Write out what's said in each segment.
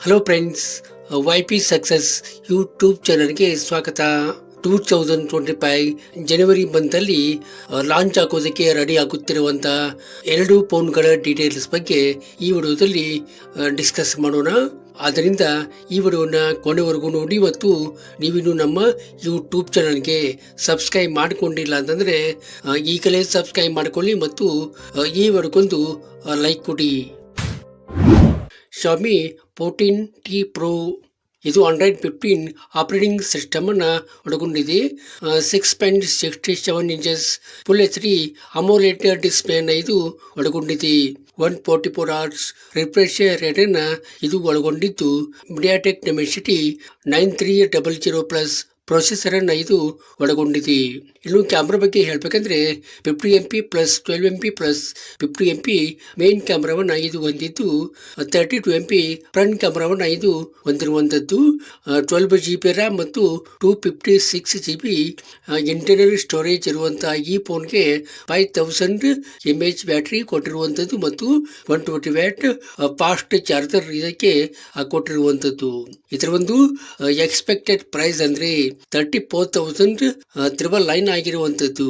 Hello friends, YP success YouTube ಚಾನಲ್ಗೆ ಸ್ವಾಗತ. 2025 ಜನವರಿ ಮಂತಲ್ಲಿ launch ಆಗೋದಕ್ಕೆ ರೆಡಿ ಆಗುತ್ತಿರುವಂಥ 2 ಫೋನ್ಗಳ ಡೀಟೇಲ್ಸ್ ಬಗ್ಗೆ ಈ ವಿಡಿಯೋದಲ್ಲಿ ಡಿಸ್ಕಸ್ ಮಾಡೋಣ. ಆದ್ದರಿಂದ ಈ ವಿಡಿಯೋನ ಕೊನೆವರೆಗೂ ನೋಡಿ ಮತ್ತು ನೀವಿನ್ನು ನಮ್ಮ ಯೂಟ್ಯೂಬ್ ಚಾನಲ್ಗೆ ಸಬ್ಸ್ಕ್ರೈಬ್ ಮಾಡಿಕೊಂಡಿಲ್ಲ ಅಂತಂದರೆ ಈಗಲೇ ಸಬ್ಸ್ಕ್ರೈಬ್ ಮಾಡಿಕೊಳ್ಳಿ ಮತ್ತು ಈ ವಿಡಿಯೋಗೊಂದು ಲೈಕ್ ಕೊಡಿ. ಶಾಮಿ 14T Pro ಇದು Android 15 ಆಪರೇಟಿಂಗ್ ಸಿಸ್ಟಮ್ ಅನ್ನ ಒಳಗೊಂಡಿದೆ. 6.67 ಇಂಚಸ್ ಫುಲ್ HD ಅಮೋಲೆಡ್ ಡಿಸ್ಪ್ಲೇ ಇದು ಒಳಗೊಂಡಿದೆ. 144 Hz ರಿಫ್ರೆಶ್ ರೇಟ್ ಇದು ಒಳಗೊಂಡಿದ್ದು ಮೀಡಿಯಾಟೆಕ್ ಡಿಮೆನ್ಸಿಟಿ 9300+ ಪ್ರೊಸೆಸರ್ ಇದು ಒಳಗೊಂಡಿದೆ. ಇನ್ನು ಕ್ಯಾಮ್ರಾ ಬಗ್ಗೆ ಹೇಳಬೇಕಂದ್ರೆ 50MP plus 12MP plus 50MP main ಕ್ಯಾಮ್ರಾವನ್ನ ಇದು ಹೊಂದಿದ್ದು 32MP ಫ್ರಂಟ್ ಕ್ಯಾಮ್ರಾವನ್ನ ಇದು ಹೊಂದಿರುವಂತದ್ದು. 12GB RAM ಮತ್ತು 256GB ಇಂಟರ್ನಲ್ ಸ್ಟೋರೇಜ್ ಇರುವಂತಹ ಈ ಫೋನ್ಗೆ 5000 mAh ಬ್ಯಾಟರಿ ಕೊಟ್ಟಿರುವಂತದ್ದು ಮತ್ತು 120W ಫಾಸ್ಟ್ ಚಾರ್ಜರ್ ಇದಕ್ಕೆ ಕೊಟ್ಟಿರುವಂತದ್ದು. ಇದರ ಒಂದು ಎಕ್ಸ್ಪೆಕ್ಟೆಡ್ ಪ್ರೈಸ್ ಅಂದ್ರೆ 34,999 ಆಗಿರುವಂತದ್ದು.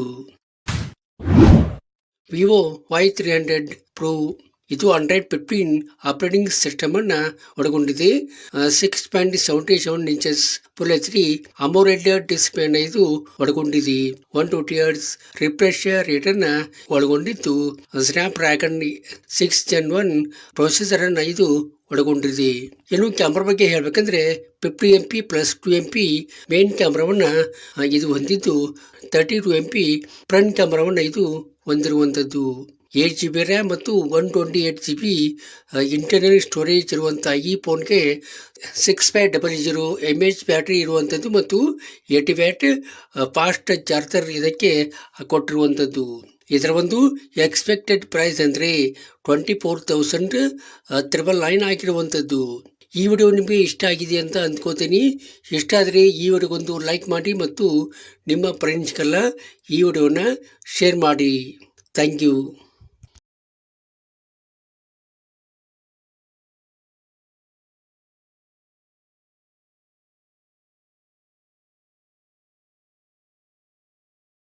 ವಿವೋ Y300 Pro ಇದು Android 15 ಆಪರೇಟಿಂಗ್ ಸಿಸ್ಟಮ್ ಅನ್ನ ಒಳಗೊಂಡಿದೆ. 6.77 ಇಂಚಸ್ ಫುಲ್ HD ಅಮೋಲೆಡ್ ಡಿಸ್ಪ್ಲೇ ಇದು ಒಳಗೊಂಡಿದೆ. 120 Hz ರಿಫ್ರೆಶ್ ರೇಟ್ ಒಳಗೊಂಡಿದ್ದು ಸ್ನ್ಯಾಪ್ ಡ್ರ್ಯಾಗನ್ 6 Gen 1 ಪ್ರೊಸೆಸರ್ ಇದು ಒಳಗೊಂಡಿದೆ. ಇನ್ನು ಕ್ಯಾಮ್ರಾ ಬಗ್ಗೆ ಹೇಳಬೇಕಂದ್ರೆ 50MP ಪ್ಲಸ್ 2MP ಮೇನ್ ಕ್ಯಾಮ್ರಾವನ್ನ ಇದು ಹೊಂದಿದ್ದು 32MP ಫ್ರಂಟ್ ಕ್ಯಾಮ್ರಾವನ್ನ ಇದು ಹೊಂದಿರುವಂತದ್ದು. 8GB RAM ಮತ್ತು 128GB ಇಂಟರ್ನಲ್ ಸ್ಟೋರೇಜ್ ಇರುವಂತಹ ಈ ಫೋನ್ಗೆ 6500 mAh ಬ್ಯಾಟರಿ ಇರುವಂತದ್ದು ಮತ್ತು 80W ಫಾಸ್ಟ್ ಚಾರ್ಜರ್ ಇದಕ್ಕೆ ಕೊಟ್ಟಿರುವಂತದ್ದು. ಇದರ ಒಂದು ಎಕ್ಸ್ಪೆಕ್ಟೆಡ್ ಪ್ರೈಸ್ ಅಂದ್ರೆ 24,999 ಆಗಿರುವಂತದ್ದು. ಈ ವಿಡಿಯೋ ನಿಮಗೆ ಇಷ್ಟ ಆಗಿದೆ ಅಂತ ಅಂದ್ಕೋತೀನಿ. ಇಷ್ಟ ಆದರೆ ಈ ವಿಡಿಯೋಗೊಂದು ಲೈಕ್ ಮಾಡಿ ಮತ್ತು ನಿಮ್ಮ ಫ್ರೆಂಡ್ಸ್ಗೆಲ್ಲ ಈ ವಿಡಿಯೋನ ಶೇರ್ ಮಾಡಿ. Thank you.